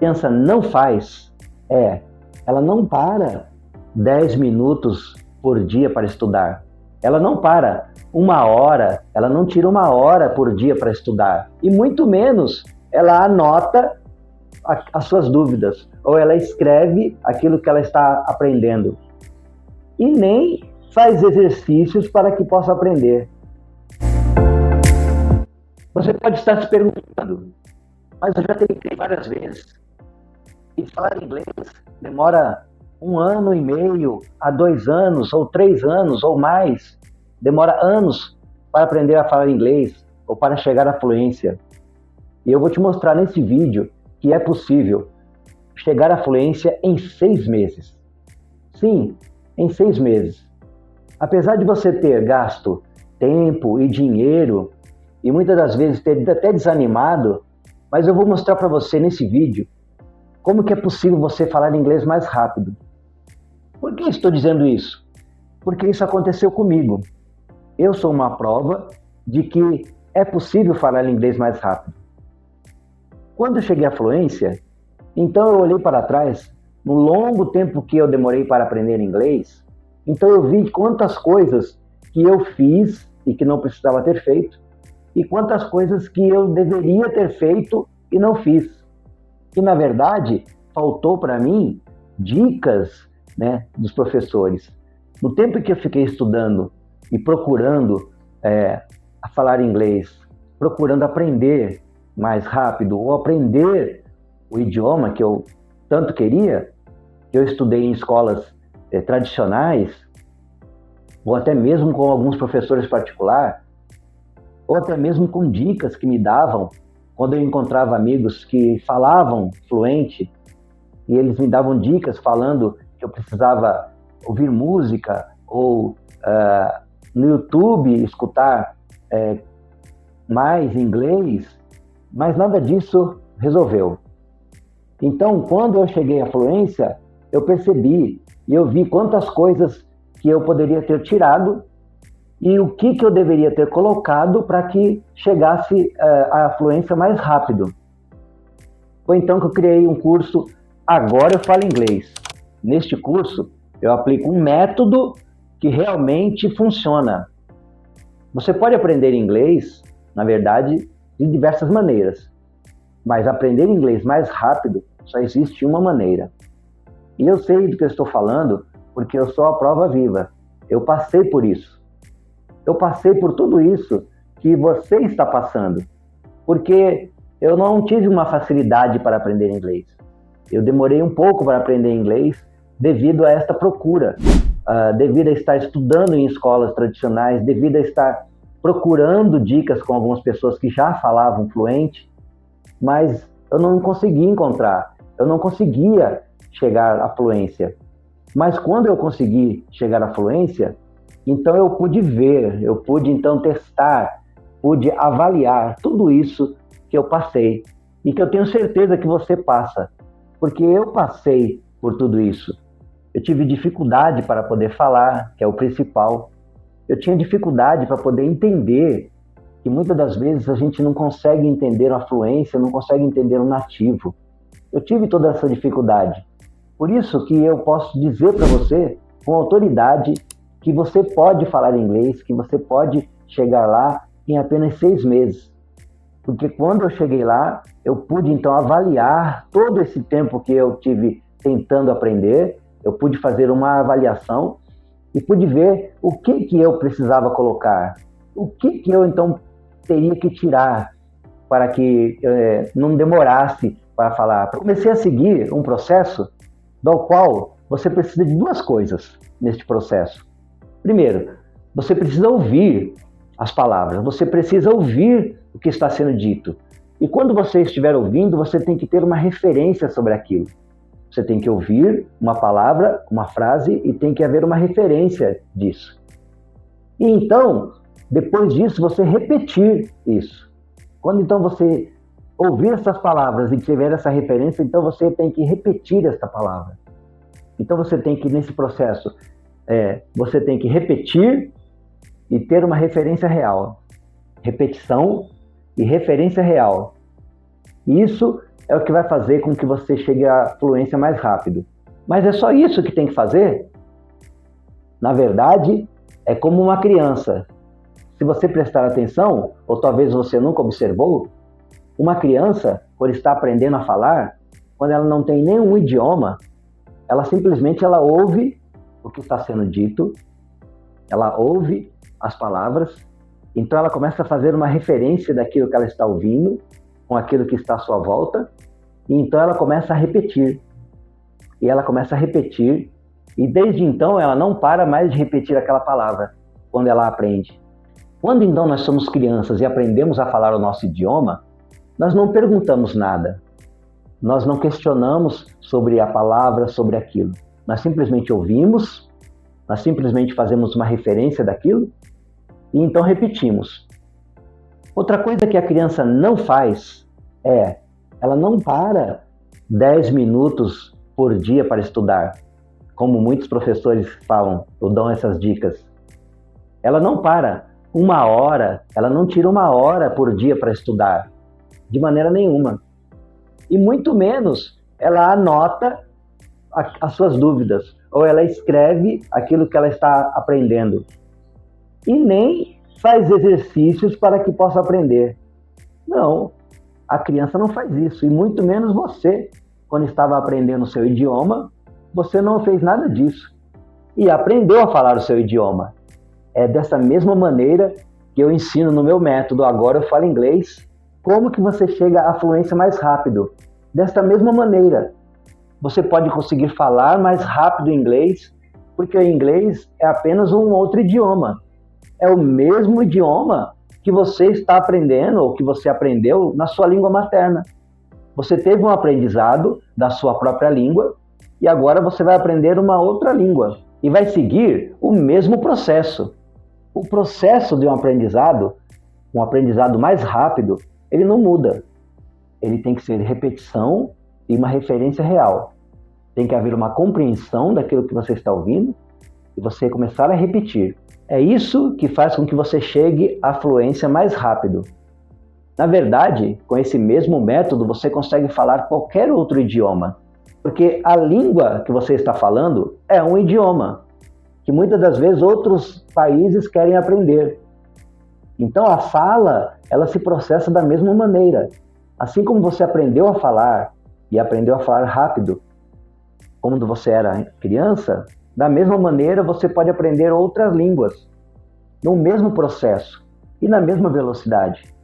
criança não faz ela não para 10 minutos por dia para estudar. Ela não para 1 hora, ela não tira 1 hora por dia para estudar. E muito menos ela anota as suas dúvidas, ou ela escreve aquilo que ela está aprendendo. E nem faz exercícios para que possa aprender. Você pode estar se perguntando, mas eu já tentei várias vezes. E falar inglês demora 1 ano e meio, a 2 anos, ou 3 anos, ou mais. Demora anos para aprender a falar inglês, ou para chegar à fluência. E eu vou te mostrar nesse vídeo que é possível chegar à fluência em 6 meses. Sim, em 6 meses. Apesar de você ter gasto tempo e dinheiro, e muitas das vezes ter até desanimado, mas eu vou mostrar para você nesse vídeo como que é possível você falar inglês mais rápido. Por que estou dizendo isso? Porque isso aconteceu comigo. Eu sou uma prova de que é possível falar inglês mais rápido. Quando eu cheguei à fluência, então eu olhei para trás, no longo tempo que eu demorei para aprender inglês, então eu vi quantas coisas que eu fiz e que não precisava ter feito, e quantas coisas que eu deveria ter feito e não fiz. E, na verdade, faltou para mim dicas, dos professores. No tempo que eu fiquei estudando e procurando a falar inglês, procurando aprender mais rápido ou aprender o idioma que eu tanto queria, eu estudei em escolas tradicionais, ou até mesmo com alguns professores particulares, ou até mesmo com dicas que me davam quando eu encontrava amigos que falavam fluente, e eles me davam dicas falando que eu precisava ouvir música ou no YouTube escutar mais inglês, mas nada disso resolveu. Então, quando eu cheguei à fluência, eu percebi e eu vi quantas coisas que eu poderia ter tirado e o que eu deveria ter colocado para que chegasse à fluência mais rápido. Foi então que eu criei um curso Agora Eu Falo Inglês. Neste curso, eu aplico um método que realmente funciona. Você pode aprender inglês, na verdade, de diversas maneiras, mas aprender inglês mais rápido só existe uma maneira. E eu sei do que eu estou falando porque eu sou a prova viva. Eu passei por isso. Eu passei por tudo isso que você está passando, porque eu não tive uma facilidade para aprender inglês. Eu demorei um pouco para aprender inglês devido a esta procura, devido a estar estudando em escolas tradicionais, devido a estar procurando dicas com algumas pessoas que já falavam fluente, mas eu não conseguia encontrar, eu não conseguia chegar à fluência. Mas quando eu consegui chegar à fluência, então eu pude ver, eu pude então testar, pude avaliar tudo isso que eu passei e que eu tenho certeza que você passa, porque eu passei por tudo isso. Eu tive dificuldade para poder falar, que é o principal. Eu tinha dificuldade para poder entender, que muitas das vezes a gente não consegue entender a fluência, não consegue entender o nativo. Eu tive toda essa dificuldade. Por isso que eu posso dizer para você, com autoridade, que você pode falar inglês, que você pode chegar lá em apenas 6 meses. Porque quando eu cheguei lá, eu pude então avaliar todo esse tempo que eu tive tentando aprender, eu pude fazer uma avaliação e pude ver o que eu precisava colocar, o que eu então teria que tirar para que não demorasse para falar. Comecei a seguir um processo do qual você precisa de 2 coisas neste processo. Primeiro, você precisa ouvir as palavras, você precisa ouvir o que está sendo dito. E quando você estiver ouvindo, você tem que ter uma referência sobre aquilo. Você tem que ouvir uma palavra, uma frase, e tem que haver uma referência disso. E então, depois disso, você repetir isso. Quando então você ouvir essas palavras e tiver essa referência, então você tem que repetir essa palavra. Então você tem que, nesse processo, você tem que repetir e ter uma referência real. Repetição e referência real. Isso é o que vai fazer com que você chegue à fluência mais rápido. Mas é só isso que tem que fazer? Na verdade, é como uma criança. Se você prestar atenção, ou talvez você nunca observou, uma criança, quando está aprendendo a falar, quando ela não tem nenhum idioma, ela simplesmente ouve o que está sendo dito, ela ouve as palavras, então ela começa a fazer uma referência daquilo que ela está ouvindo, com aquilo que está à sua volta, e então ela começa a repetir. E ela começa a repetir, e desde então ela não para mais de repetir aquela palavra, quando ela aprende. Quando então nós somos crianças e aprendemos a falar o nosso idioma, nós não perguntamos nada. Nós não questionamos sobre a palavra, sobre aquilo. Nós simplesmente ouvimos, nós simplesmente fazemos uma referência daquilo e então repetimos. Outra coisa que a criança não faz ela não para 10 minutos por dia para estudar, como muitos professores falam ou dão essas dicas. Ela não para 1 hora, ela não tira 1 hora por dia para estudar, de maneira nenhuma. E muito menos ela anota as suas dúvidas, ou ela escreve aquilo que ela está aprendendo. E nem faz exercícios para que possa aprender. Não, a criança não faz isso, e muito menos você, quando estava aprendendo o seu idioma, você não fez nada disso. E aprendeu a falar o seu idioma. É dessa mesma maneira que eu ensino no meu método Agora Eu Falo Inglês, como que você chega à fluência mais rápido. Desta mesma maneira, você pode conseguir falar mais rápido inglês, porque o inglês é apenas um outro idioma. É o mesmo idioma que você está aprendendo, ou que você aprendeu na sua língua materna. Você teve um aprendizado da sua própria língua, e agora você vai aprender uma outra língua, e vai seguir o mesmo processo. O processo de um aprendizado mais rápido, ele não muda. Ele tem que ser repetição e uma referência real. Tem que haver uma compreensão daquilo que você está ouvindo e você começar a repetir. É isso que faz com que você chegue à fluência mais rápido. Na verdade, com esse mesmo método, você consegue falar qualquer outro idioma, porque a língua que você está falando é um idioma, que muitas das vezes outros países querem aprender. Então a fala, ela se processa da mesma maneira. Assim como você aprendeu a falar, e aprendeu a falar rápido, quando você era criança, da mesma maneira você pode aprender outras línguas, no mesmo processo e na mesma velocidade.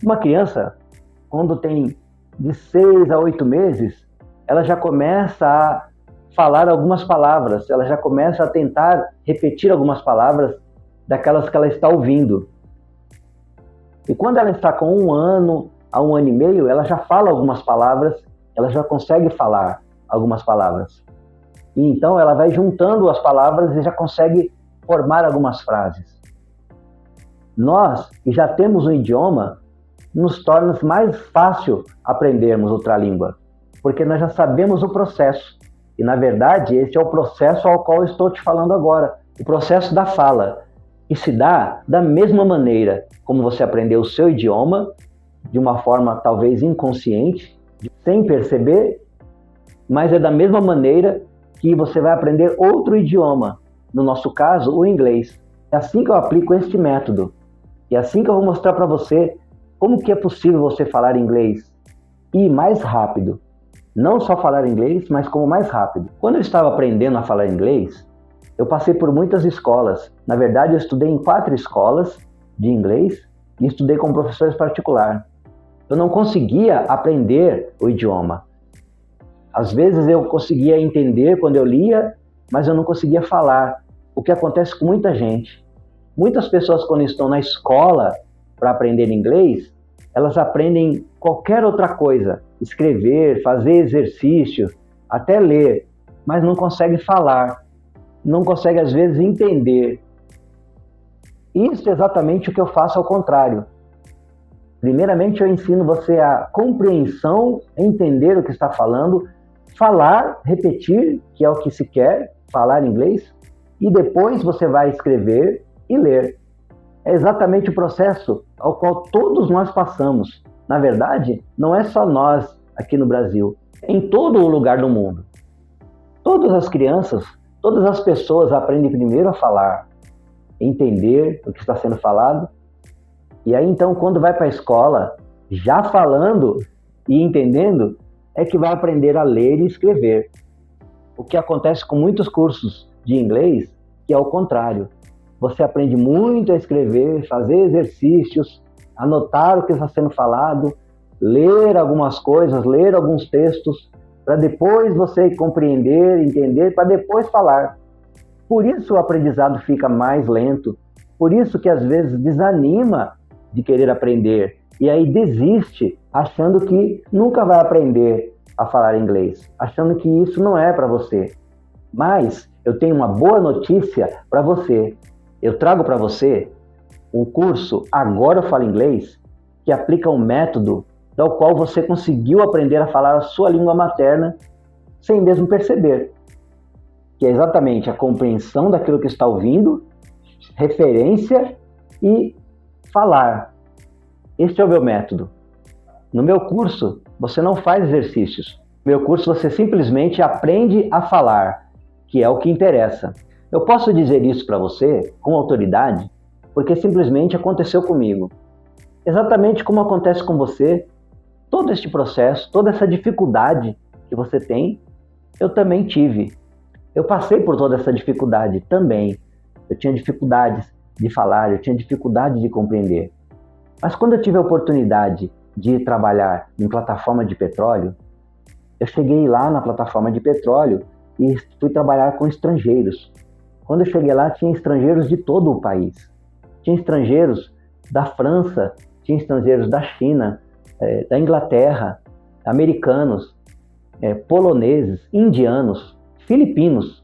Uma criança, quando tem de 6 a 8 meses, ela já começa a falar algumas palavras, ela já começa a tentar repetir algumas palavras daquelas que ela está ouvindo. E quando ela está com 1 ano a 1 ano e meio, ela já fala algumas palavras, ela já consegue falar algumas palavras. E então ela vai juntando as palavras e já consegue formar algumas frases. Nós, que já temos um idioma, nos torna mais fácil aprendermos outra língua, porque nós já sabemos o processo. E, na verdade, esse é o processo ao qual eu estou te falando agora, o processo da fala, que se dá da mesma maneira como você aprendeu o seu idioma, de uma forma talvez inconsciente, sem perceber, mas é da mesma maneira que você vai aprender outro idioma, no nosso caso, o inglês. É assim que eu aplico este método. E é assim que eu vou mostrar para você como que é possível você falar inglês e mais rápido. Não só falar inglês, mas como mais rápido. Quando eu estava aprendendo a falar inglês, eu passei por muitas escolas. Na verdade, eu estudei em 4 escolas de inglês e estudei com professores particulares. Eu não conseguia aprender o idioma. Às vezes eu conseguia entender quando eu lia, mas eu não conseguia falar. O que acontece com muita gente. Muitas pessoas, quando estão na escola para aprender inglês, elas aprendem qualquer outra coisa. Escrever, fazer exercício, até ler, mas não conseguem falar. Não conseguem, às vezes, entender. Isso é exatamente o que eu faço ao contrário. Primeiramente, eu ensino você a compreensão, entender o que está falando, falar, repetir, que é o que se quer, falar inglês, e depois você vai escrever e ler. É exatamente o processo ao qual todos nós passamos. Na verdade, não é só nós aqui no Brasil, em todo o lugar do mundo. Todas as crianças, todas as pessoas aprendem primeiro a falar, entender o que está sendo falado, e aí então quando vai para a escola, já falando e entendendo, é que vai aprender a ler e escrever. O que acontece com muitos cursos de inglês, que é o contrário. Você aprende muito a escrever, fazer exercícios, anotar o que está sendo falado, ler algumas coisas, ler alguns textos, para depois você compreender, entender, para depois falar. Por isso o aprendizado fica mais lento, por isso que às vezes desanima de querer aprender, e aí desiste, achando que nunca vai aprender a falar inglês, achando que isso não é para você. Mas eu tenho uma boa notícia para você. Eu trago para você um curso, Agora Eu Falo Inglês, que aplica um método do qual você conseguiu aprender a falar a sua língua materna sem mesmo perceber, que é exatamente a compreensão daquilo que está ouvindo, referência e falar. Este é o meu método. No meu curso, você não faz exercícios. No meu curso, você simplesmente aprende a falar, que é o que interessa. Eu posso dizer isso para você com autoridade, porque simplesmente aconteceu comigo. Exatamente como acontece com você, todo este processo, toda essa dificuldade que você tem, eu também tive. Eu passei por toda essa dificuldade também. Eu tinha dificuldades de falar, eu tinha dificuldade de compreender. Mas quando eu tive a oportunidade de trabalhar em plataforma de petróleo, eu cheguei lá na plataforma de petróleo e fui trabalhar com estrangeiros. Quando eu cheguei lá, tinha estrangeiros de todo o país. Tinha estrangeiros da França, tinha estrangeiros da China, da Inglaterra, americanos, poloneses, indianos, filipinos.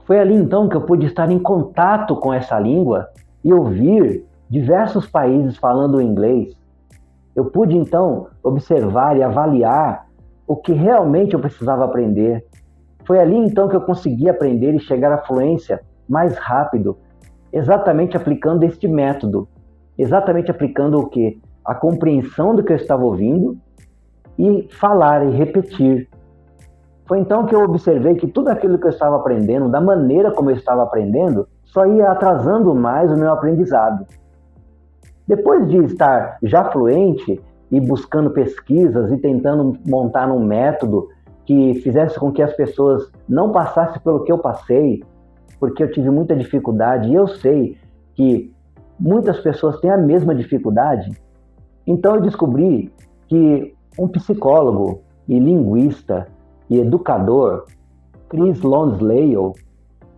Foi ali então que eu pude estar em contato com essa língua e ouvir diversos países falando inglês. Eu pude então observar e avaliar o que realmente eu precisava aprender. Foi ali então que eu consegui aprender e chegar à fluência mais rápido, exatamente aplicando este método, exatamente aplicando o quê? A compreensão do que eu estava ouvindo e falar e repetir. Foi então que eu observei que tudo aquilo que eu estava aprendendo, da maneira como eu estava aprendendo, só ia atrasando mais o meu aprendizado. Depois de estar já fluente e buscando pesquisas e tentando montar um método que fizesse com que as pessoas não passassem pelo que eu passei, porque eu tive muita dificuldade e eu sei que muitas pessoas têm a mesma dificuldade, então eu descobri que um psicólogo e linguista e educador, Chris Lonsdale,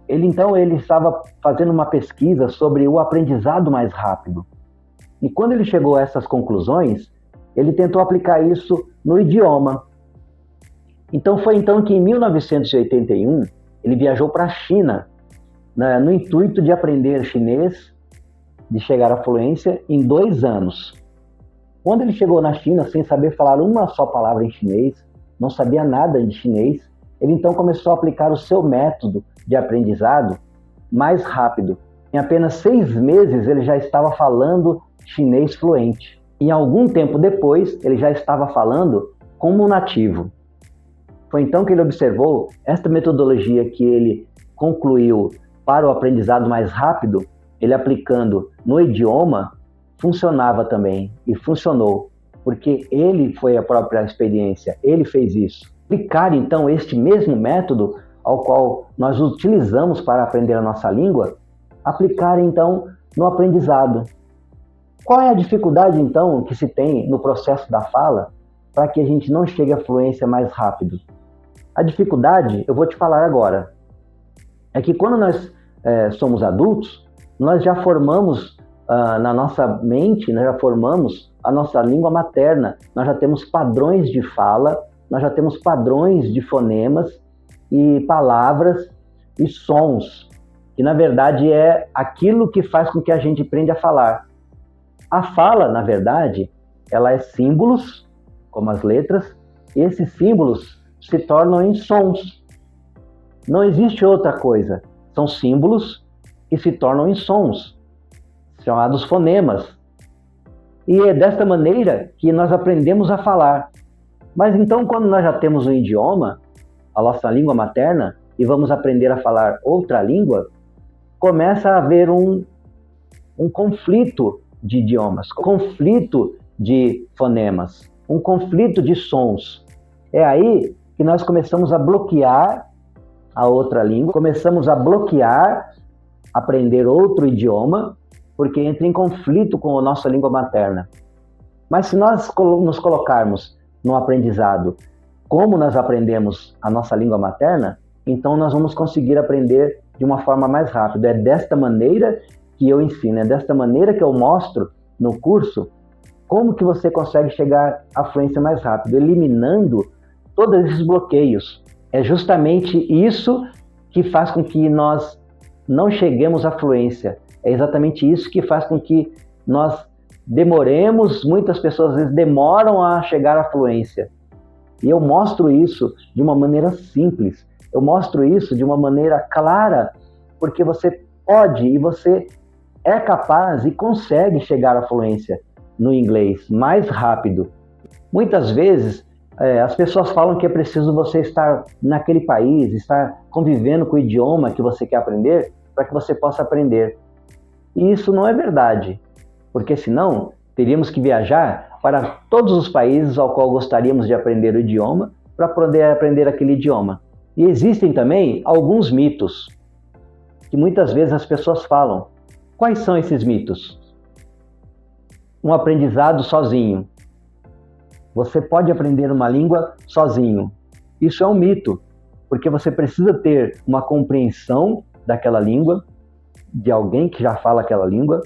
ele estava fazendo uma pesquisa sobre o aprendizado mais rápido. E quando ele chegou a essas conclusões, ele tentou aplicar isso no idioma. Então foi então que em 1981 ele viajou para a China, né, no intuito de aprender chinês, de chegar à fluência em 2 anos. Quando ele chegou na China sem saber falar uma só palavra em chinês, não sabia nada de chinês, ele então começou a aplicar o seu método de aprendizado mais rápido. Em apenas 6 meses ele já estava falando chinês fluente. E algum tempo depois ele já estava falando como um nativo. Foi então que ele observou esta metodologia que ele concluiu para o aprendizado mais rápido, ele aplicando no idioma, funcionava também e funcionou, porque ele foi a própria experiência, ele fez isso. Aplicar então este mesmo método ao qual nós utilizamos para aprender a nossa língua, aplicar então no aprendizado. Qual é a dificuldade então que se tem no processo da fala para que a gente não chegue à fluência mais rápido? A dificuldade, eu vou te falar agora, é que quando nós somos adultos, nós já formamos na nossa mente, nós já formamos a nossa língua materna, nós já temos padrões de fala, nós já temos padrões de fonemas e palavras e sons, que na verdade é aquilo que faz com que a gente aprenda a falar. A fala, na verdade, ela é símbolos, como as letras, e esses símbolos se tornam em sons. Não existe outra coisa. São símbolos que se tornam em sons, chamados fonemas. E é desta maneira que nós aprendemos a falar. Mas então, quando nós já temos um idioma, a nossa língua materna, e vamos aprender a falar outra língua, começa a haver um conflito de idiomas, conflito de fonemas, um conflito de sons. É aí que nós começamos a bloquear a outra língua, começamos a bloquear aprender outro idioma, porque entra em conflito com a nossa língua materna. Mas se nós nos colocarmos no aprendizado como nós aprendemos a nossa língua materna, então nós vamos conseguir aprender de uma forma mais rápida. É desta maneira que eu ensino, é desta maneira que eu mostro no curso como que você consegue chegar à fluência mais rápido, eliminando todos esses bloqueios. É justamente isso que faz com que nós não cheguemos à fluência. É exatamente isso que faz com que nós demoremos, muitas pessoas às vezes demoram a chegar à fluência. E eu mostro isso de uma maneira simples, eu mostro isso de uma maneira clara, porque você pode e você é capaz e consegue chegar à fluência no inglês mais rápido. Muitas vezes as pessoas falam que é preciso você estar naquele país, estar convivendo com o idioma que você quer aprender, para que você possa aprender. E isso não é verdade, porque senão teríamos que viajar para todos os países ao qual gostaríamos de aprender o idioma, para poder aprender aquele idioma. E existem também alguns mitos que muitas vezes as pessoas falam. Quais são esses mitos? Um aprendizado sozinho. Você pode aprender uma língua sozinho. Isso é um mito, porque você precisa ter uma compreensão daquela língua, de alguém que já fala aquela língua,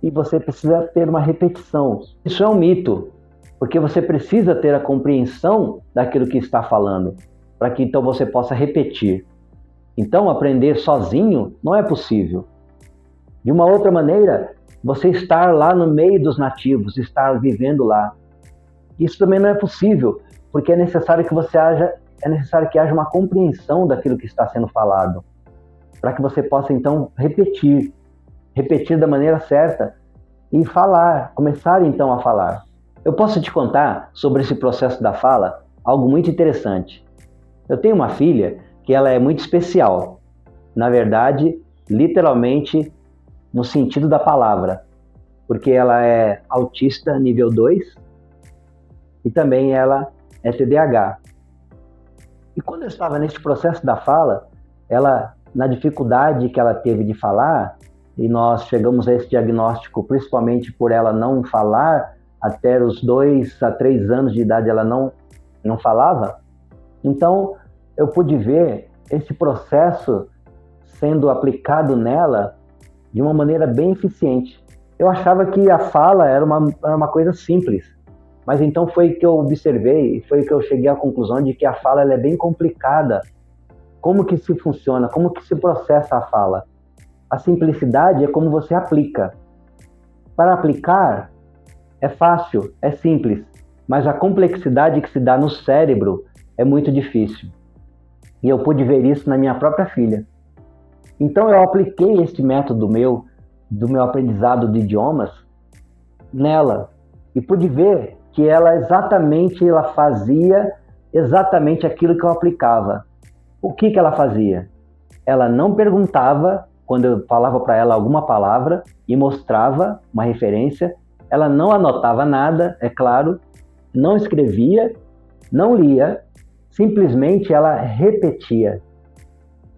e você precisa ter uma repetição. Isso é um mito, porque você precisa ter a compreensão daquilo que está falando, para que então você possa repetir. Então, aprender sozinho não é possível. De uma outra maneira, você estar lá no meio dos nativos, estar vivendo lá. Isso também não é possível, porque é necessário que haja uma compreensão daquilo que está sendo falado, para que você possa então repetir da maneira certa e falar, começar então a falar. Eu posso te contar sobre esse processo da fala algo muito interessante. Eu tenho uma filha que ela é muito especial, na verdade, literalmente no sentido da palavra, porque ela é autista nível 2 e também ela é TDAH. E quando eu estava nesse processo da fala, ela, na dificuldade que ela teve de falar, e nós chegamos a esse diagnóstico principalmente por ela não falar, até os 2 a 3 anos de idade ela não falava, então eu pude ver esse processo sendo aplicado nela de uma maneira bem eficiente. Eu achava que a fala era uma coisa simples, mas então foi que eu observei, foi que eu cheguei à conclusão de que a fala ela é bem complicada. Como que se funciona, como que se processa a fala? A simplicidade é como você aplica. Para aplicar é fácil, é simples, mas a complexidade que se dá no cérebro é muito difícil. E eu pude ver isso na minha própria filha. Então eu apliquei este método do meu aprendizado de idiomas nela e pude ver que ela fazia exatamente aquilo que eu aplicava. O que ela fazia? Ela não perguntava quando eu falava para ela alguma palavra e mostrava uma referência. Ela não anotava nada, é claro, não escrevia, não lia, simplesmente ela repetia.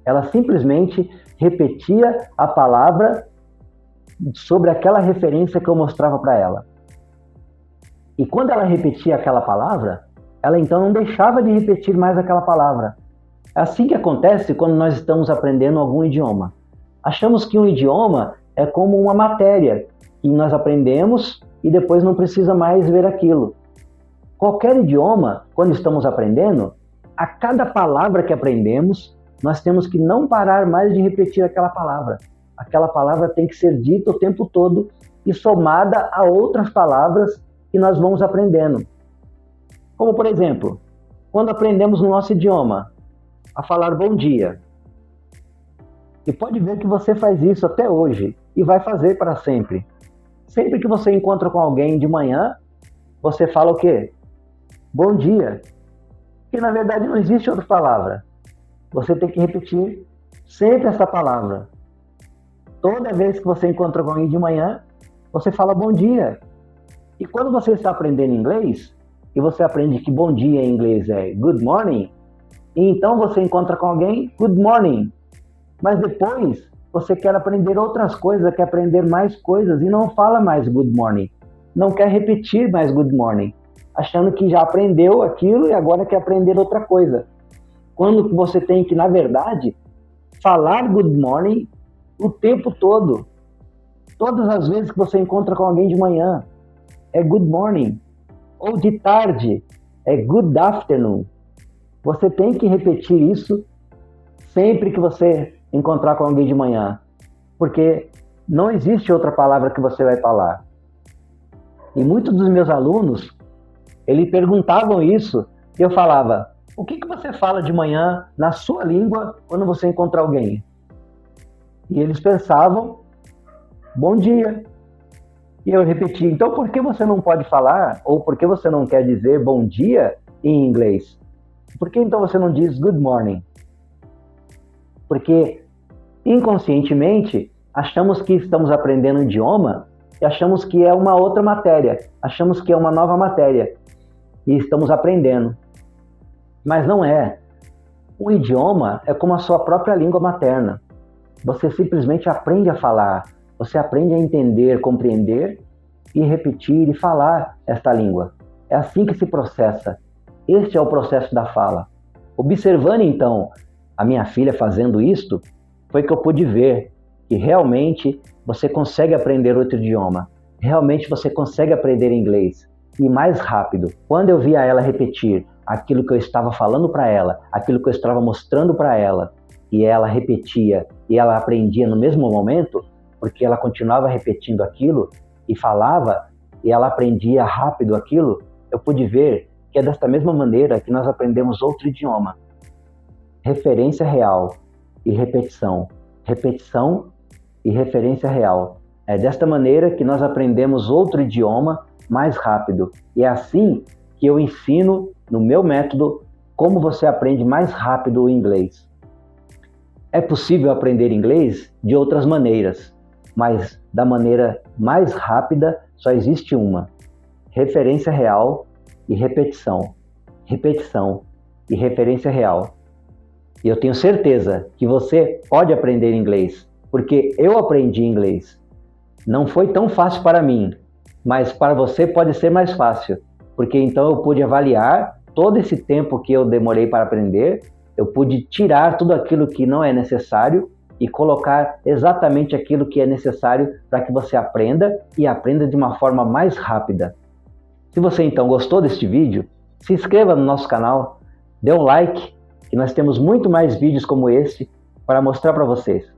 Ela simplesmente repetia a palavra sobre aquela referência que eu mostrava para ela. E quando ela repetia aquela palavra, ela então não deixava de repetir mais aquela palavra. É assim que acontece quando nós estamos aprendendo algum idioma. Achamos que um idioma é como uma matéria que nós aprendemos e depois não precisa mais ver aquilo. Qualquer idioma, quando estamos aprendendo, a cada palavra que aprendemos, nós temos que não parar mais de repetir aquela palavra. Aquela palavra tem que ser dita o tempo todo e somada a outras palavras que nós vamos aprendendo. Como, por exemplo, quando aprendemos no nosso idioma a falar bom dia. E pode ver que você faz isso até hoje e vai fazer para sempre. Sempre que você encontra com alguém de manhã, você fala o quê? bom dia, que na verdade não existe outra palavra. Você tem que repetir sempre essa palavra. Toda vez que você encontra com alguém de manhã, você fala bom dia. E quando você está aprendendo inglês, e você aprende que bom dia em inglês é good morning, e então você encontra com alguém, good morning. Mas depois, você quer aprender outras coisas, quer aprender mais coisas, e não fala mais good morning. Não quer repetir mais good morning, achando que já aprendeu aquilo e agora quer aprender outra coisa. Quando você tem que, na verdade, falar good morning o tempo todo. Todas as vezes que você encontra com alguém de manhã, é good morning. Ou de tarde, é good afternoon. Você tem que repetir isso sempre que você encontrar com alguém de manhã, porque não existe outra palavra que você vai falar. E muitos dos meus alunos, eles perguntavam isso, e eu falava, o que você fala de manhã na sua língua quando você encontra alguém? E eles pensavam, bom dia. E eu repetia, então por que você não pode falar, ou por que você não quer dizer bom dia em inglês? Por que então você não diz good morning? Porque inconscientemente achamos que estamos aprendendo um idioma e achamos que é uma outra matéria, achamos que é uma nova matéria e estamos aprendendo. Mas não é. O idioma é como a sua própria língua materna. Você simplesmente aprende a falar, você aprende a entender, compreender e repetir e falar esta língua. É assim que se processa. Este é o processo da fala. Observando então a minha filha fazendo isto, foi que eu pude ver que realmente você consegue aprender outro idioma. Realmente você consegue aprender inglês e mais rápido. Quando eu via ela repetir aquilo que eu estava falando para ela, aquilo que eu estava mostrando para ela, e ela repetia e ela aprendia no mesmo momento, porque ela continuava repetindo aquilo e falava e ela aprendia rápido aquilo, eu pude ver que é desta mesma maneira que nós aprendemos outro idioma. Referência real e repetição. Repetição e referência real. É desta maneira que nós aprendemos outro idioma mais rápido. E é assim que eu ensino no meu método como você aprende mais rápido o inglês. É possível aprender inglês de outras maneiras, mas da maneira mais rápida só existe uma: referência real e repetição. Repetição e referência real. E eu tenho certeza que você pode aprender inglês, porque eu aprendi inglês. Não foi tão fácil para mim, mas para você pode ser mais fácil, porque então eu pude avaliar todo esse tempo que eu demorei para aprender, eu pude tirar tudo aquilo que não é necessário e colocar exatamente aquilo que é necessário para que você aprenda e aprenda de uma forma mais rápida. Se você então gostou deste vídeo, se inscreva no nosso canal, dê um like, que nós temos muito mais vídeos como este para mostrar para vocês.